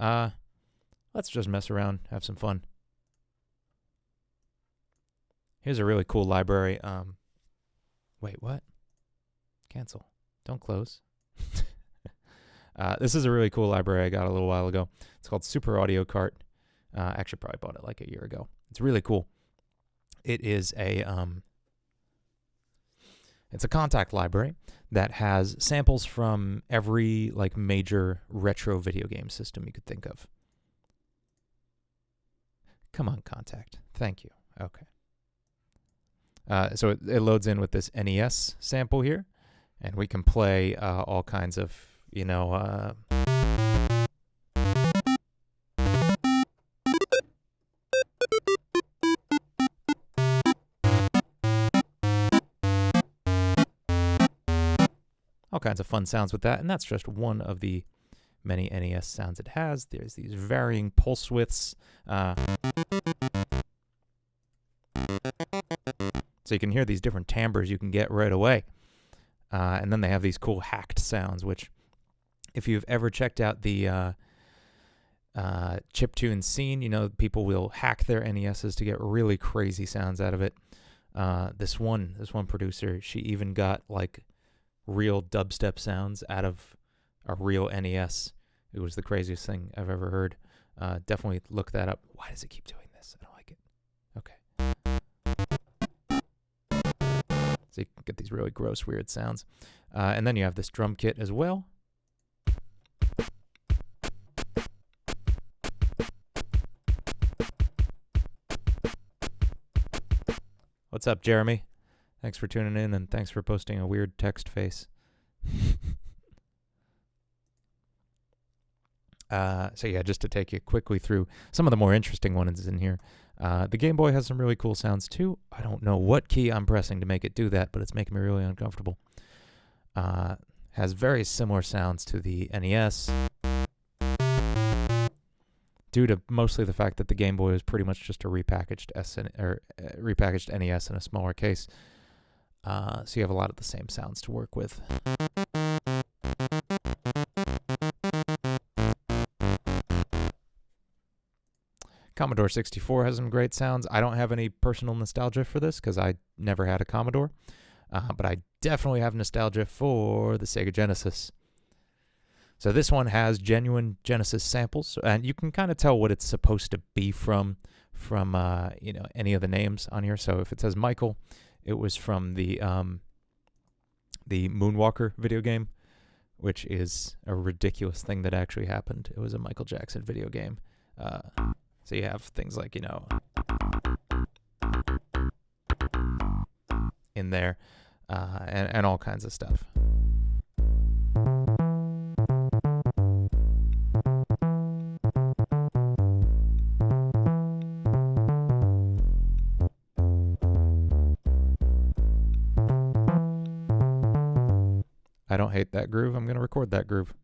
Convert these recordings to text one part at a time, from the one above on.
let's just mess around, have some fun. Here's a really cool library. Wait, what? Cancel. Don't close. This is a really cool library I got a little while ago. It's called Super Audio Cart. Actually, probably bought it like a year ago. It's really cool. It is it's a contact library that has samples from every like major retro video game system you could think of. Come on, Contact. Thank you. Okay. So it loads in with this NES sample here, and we can play all kinds of, all kinds of fun sounds with that, and that's just one of the many NES sounds it has. There's these varying pulse widths. So you can hear these different timbres you can get right away. And then they have these cool hacked sounds, which if you've ever checked out the chiptune scene, people will hack their NESs to get really crazy sounds out of it. This one producer, she even got like real dubstep sounds out of a real NES. It was the craziest thing I've ever heard. Definitely look that up. Why does it keep doing this? I don't like it. Okay. So you can get these really gross, weird sounds. And then you have this drum kit as well. What's up, Jeremy? Thanks for tuning in, and thanks for posting a weird text face. So yeah, just to take you quickly through some of the more interesting ones in here. The Game Boy has some really cool sounds too. I don't know what key I'm pressing to make it do that, but it's making me really uncomfortable. Has very similar sounds to the NES, due to mostly the fact that the Game Boy is pretty much just a repackaged repackaged NES in a smaller case. So you have a lot of the same sounds to work with. Commodore 64 has some great sounds. I don't have any personal nostalgia for this because I never had a Commodore, but I definitely have nostalgia for the Sega Genesis. So this one has genuine Genesis samples, and you can kind of tell what it's supposed to be from any of the names on here. So if it says Michael, it was from the Moonwalker video game, which is a ridiculous thing that actually happened. It was a Michael Jackson video game. So you have things like, in there, and all kinds of stuff. I don't hate that groove. I'm going to record that groove.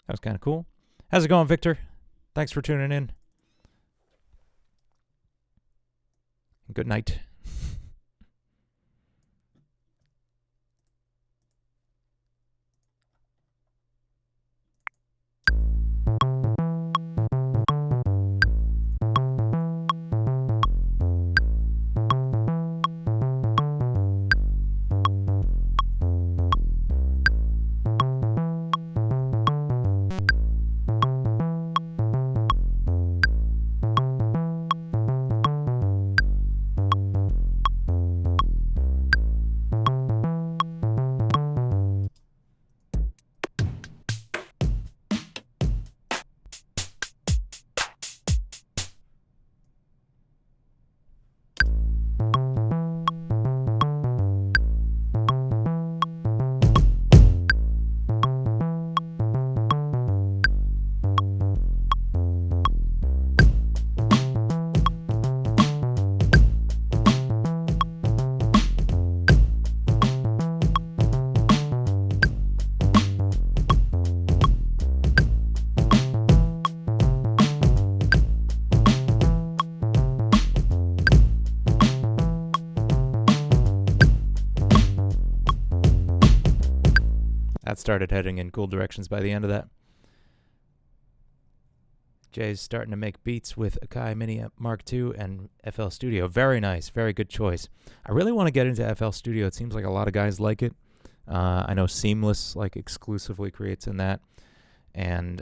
That was kind of cool. How's it going, Victor? Thanks for tuning in. Good night. started heading in cool directions by the end of that. Jay's starting to make beats with Akai Mini Mark II and FL Studio. Very nice. Very good choice. I really want to get into FL Studio. It seems like a lot of guys like it. I know Seamless like exclusively creates in that. And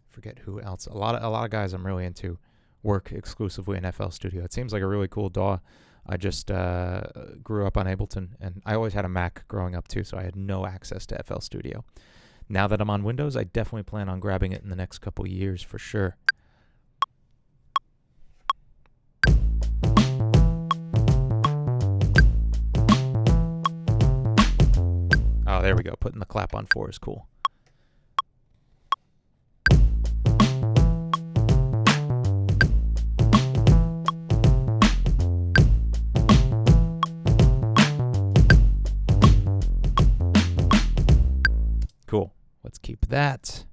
forget who else. A lot of guys I'm really into work exclusively in FL Studio. It seems like a really cool DAW. I just grew up on Ableton, and I always had a Mac growing up too, so I had no access to FL Studio. Now that I'm on Windows, I definitely plan on grabbing it in the next couple years for sure. Oh, there we go. Putting the clap on 4 is cool. Cool. Let's keep that.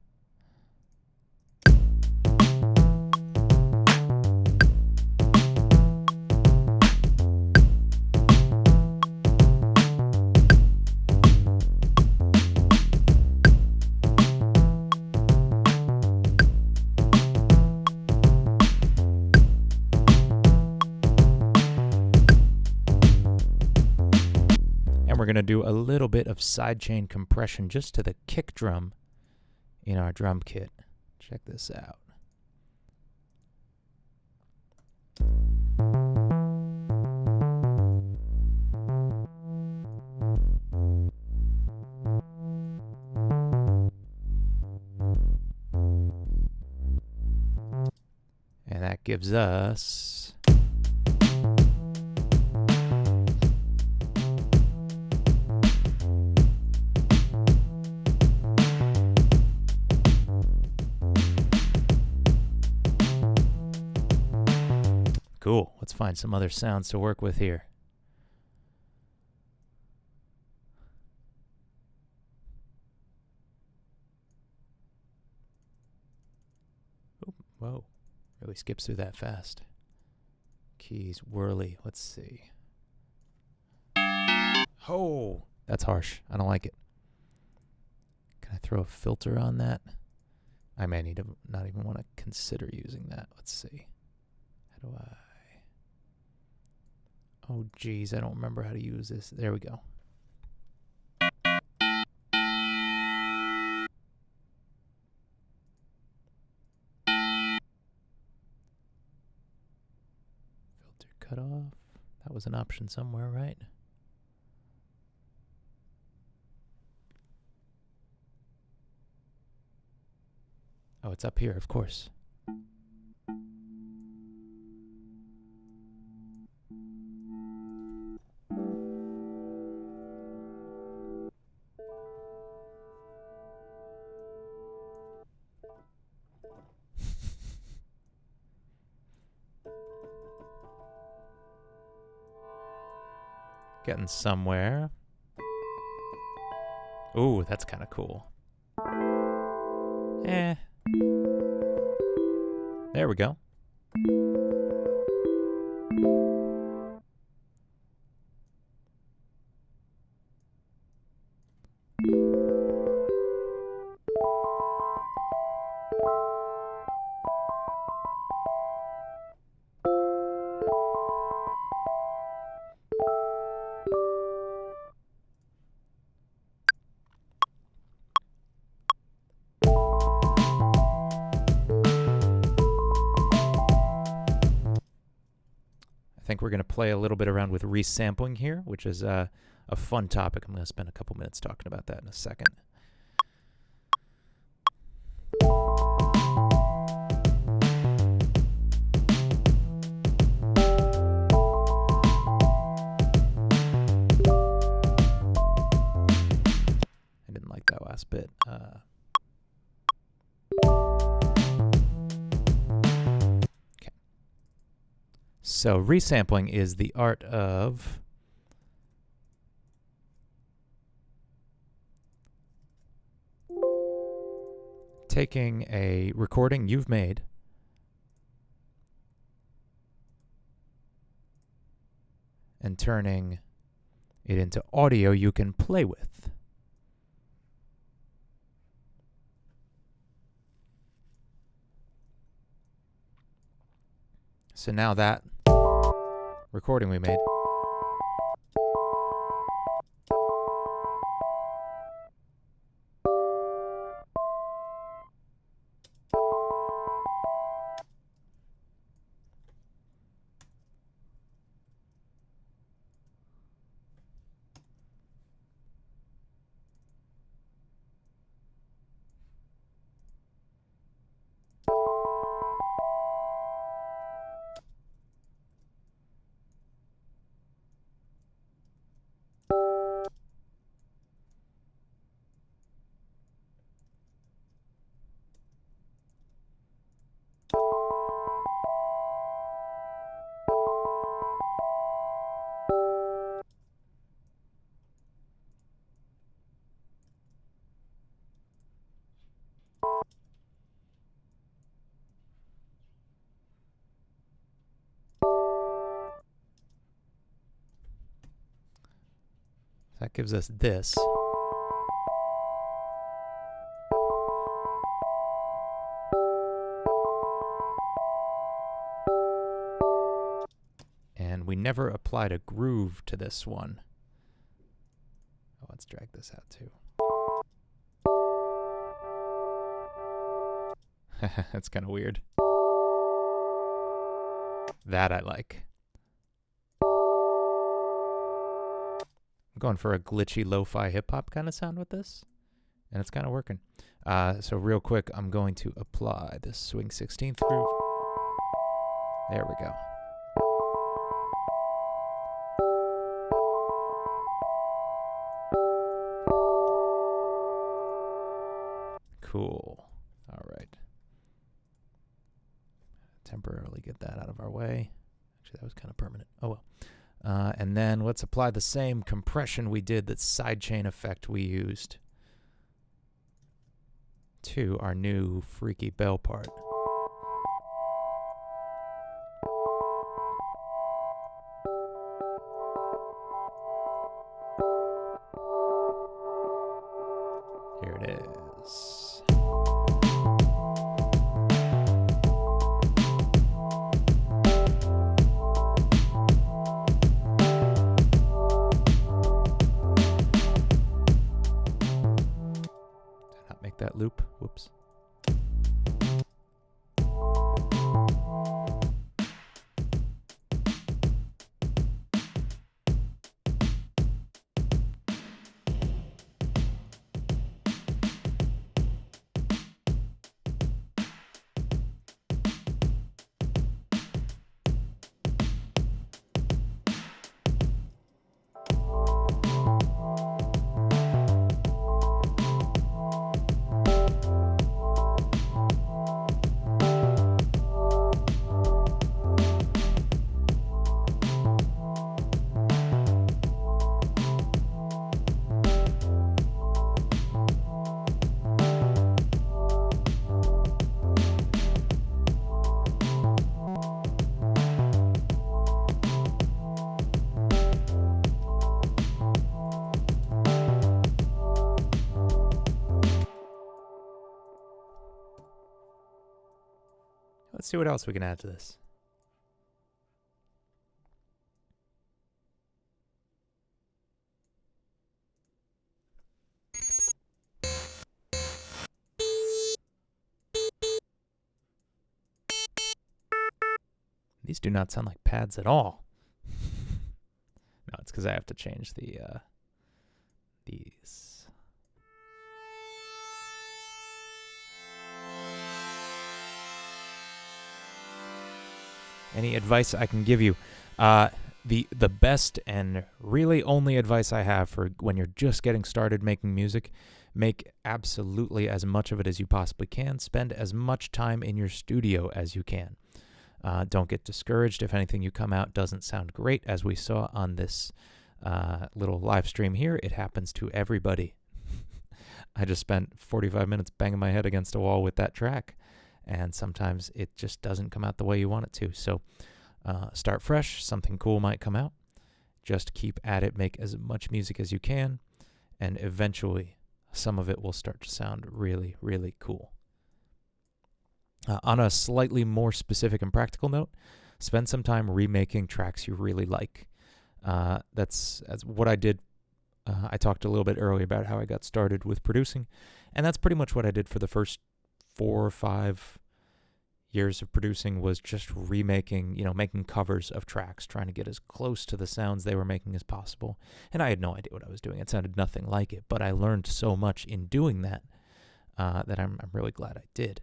We're going to do a little bit of sidechain compression just to the kick drum in our drum kit. Check this out. And that gives us... Cool. Let's find some other sounds to work with here. Oh, whoa. Really skips through that fast. Keys, whirly. Let's see. Oh, that's harsh. I don't like it. Can I throw a filter on that? I may need to not even want to consider using that. Let's see. How do I... Oh, geez, I don't remember how to use this. There we go. Filter cut off. That was an option somewhere, right? Oh, it's up here, of course. Getting somewhere. Ooh, that's kind of cool. There we go. I think we're going to play a little bit around with resampling here, which is a fun topic. I'm going to spend a couple minutes talking about that in a second. I didn't like that last bit. So resampling is the art of taking a recording you've made and turning it into audio you can play with. So now that recording we made that gives us this. And we never applied a groove to this one. Oh, let's drag this out too. That's kind of weird. That I like. I'm going for a glitchy lo-fi hip-hop kind of sound with this, and it's kind of working. So real quick, I'm going to apply this swing 16th groove. There we go. Cool. All right. Temporarily get that out of our way. Actually, that was kind of permanent. Oh well. And then let's apply the same compression we did, that sidechain effect we used, to our new freaky bell part. Here it is. That loop. Whoops. Let's see what else we can add to this. These do not sound like pads at all. No, it's because I have to change the these. Any advice I can give you? The best and really only advice I have for when you're just getting started making music, make absolutely as much of it as you possibly can. Spend as much time in your studio as you can. Don't get discouraged if anything you come out doesn't sound great, as we saw on this little live stream here. It happens to everybody. I just spent 45 minutes banging my head against a wall with that track, and sometimes it just doesn't come out the way you want it to. So start fresh. Something cool might come out. Just keep at it, make as much music as you can, and eventually some of it will start to sound really, really cool. On a slightly more specific and practical note, spend some time remaking tracks you really like. That's what I did. I talked a little bit earlier about how I got started with producing, and that's pretty much what I did for the first 4 or 5 years of producing, was just remaking, making covers of tracks, trying to get as close to the sounds they were making as possible. And I had no idea what I was doing. It sounded nothing like it, but I learned so much in doing that that I'm really glad I did.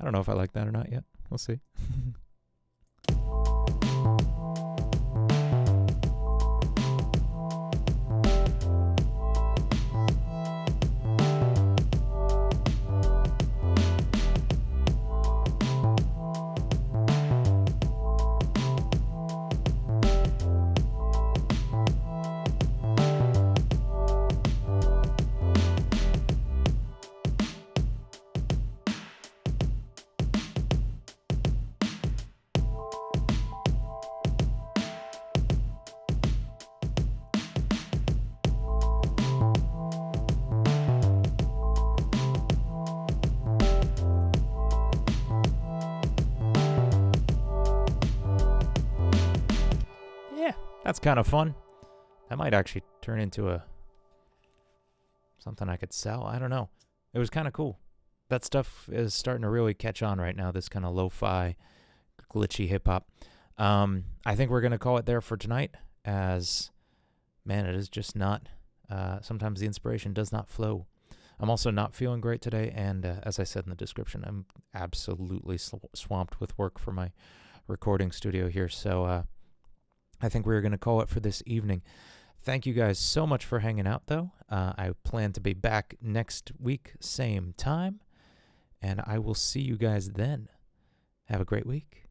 I don't know if I like that or not yet. We'll see. That's kind of fun. That might actually turn into something I could sell. I don't know. It was kind of cool. That stuff is starting to really catch on right now, this kind of lo-fi, glitchy hip-hop. I think we're going to call it there for tonight, as, man, it is just not, sometimes the inspiration does not flow. I'm also not feeling great today, and as I said in the description, I'm absolutely swamped with work for my recording studio here, so I think we're going to call it for this evening. Thank you guys so much for hanging out, though. I plan to be back next week, same time, and I will see you guys then. Have a great week.